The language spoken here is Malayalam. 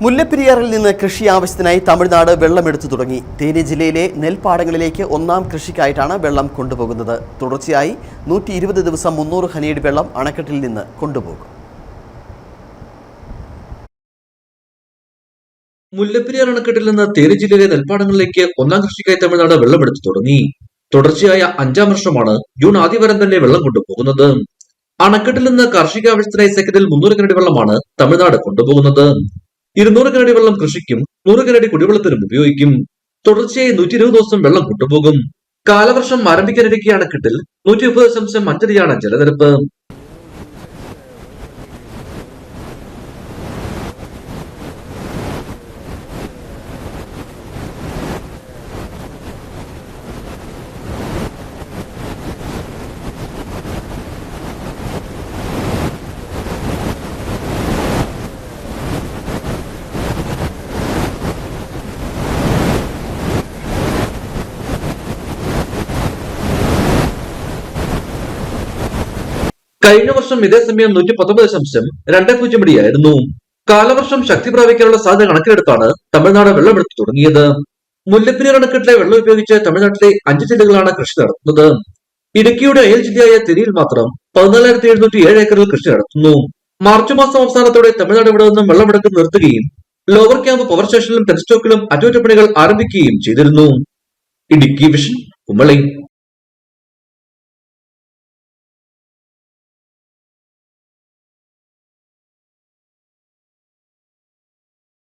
മുല്ലപ്പെരിയാറിൽ നിന്ന് കൃഷി ആവശ്യത്തിനായി തമിഴ്നാട് വെള്ളമെടുത്തു തുടങ്ങി. തേനി ജില്ലയിലെ നെൽപ്പാടങ്ങളിലേക്ക് ഒന്നാം കൃഷിക്കായിട്ടാണ് വെള്ളം കൊണ്ടുപോകുന്നത്. തുടർച്ചയായി 120 ദിവസം 300 ഖനിയടി വെള്ളം അണക്കെട്ടിൽ നിന്ന് കൊണ്ടുപോകും. മുല്ലപ്പെരിയാർ അണക്കെട്ടിൽ നിന്ന് തേനി ജില്ലയിലെ നെൽപ്പാടങ്ങളിലേക്ക് ഒന്നാം കൃഷിക്കായി തമിഴ്നാട് വെള്ളമെടുത്തു തുടങ്ങി. തുടർച്ചയായ 5ാം വർഷമാണ് ജൂൺ ആദ്യവാരം തന്നെ വെള്ളം കൊണ്ടുപോകുന്നത്. അണക്കെട്ടിൽ നിന്ന് കാർഷിക ആവശ്യത്തിനായി സെക്കൻഡിൽ 300 കനടി വെള്ളമാണ് തമിഴ്നാട് കൊണ്ടുപോകുന്നത്. 200 കനടി വെള്ളം കൃഷിക്കും 100 കനടി കുടിവെള്ളത്തിനും ഉപയോഗിക്കും. തുടർച്ചയായി 120 ദിവസം വെള്ളം കൊണ്ടുപോകും. കാലവർഷം ആരംഭിക്കാനിരിക്കെ അണക്കെട്ടിൽ 130.5 അടിയാണ് ജലനിരപ്പ്. കഴിഞ്ഞ വർഷം ഇതേ സമയം 119.20 അടിയായിരുന്നു. കാലവർഷം ശക്തി പ്രാപിക്കാനുള്ള സാധ്യത കണക്കിലെടുത്താണ് തമിഴ്നാട് വെള്ളമെടുത്തു തുടങ്ങിയത്. മുല്ലപ്പെരിയാർ അണക്കെട്ടിലെ വെള്ളം ഉപയോഗിച്ച് തമിഴ്നാട്ടിലെ 5 ജില്ലകളാണ് കൃഷി നടത്തുന്നത്. ഇടുക്കിയുടെ അയൽ ജില്ലയായ തെരിയിൽ മാത്രം 14,707 ഏക്കറിൽ കൃഷി നടത്തുന്നു. മാർച്ച് മാസം അവസാനത്തോടെ തമിഴ്നാട് ഇവിടെ നിന്നും വെള്ളമെടുത്ത് നിർത്തുകയും ലോവർ ക്യാമ്പ് പവർ സ്റ്റേഷനിലും പെൻസ്റ്റോക്കിലും അറ്റകുറ്റപ്പണികൾ ആരംഭിക്കുകയും ചെയ്തിരുന്നു. ഇടുക്കി വിഷൻ, കുമളി.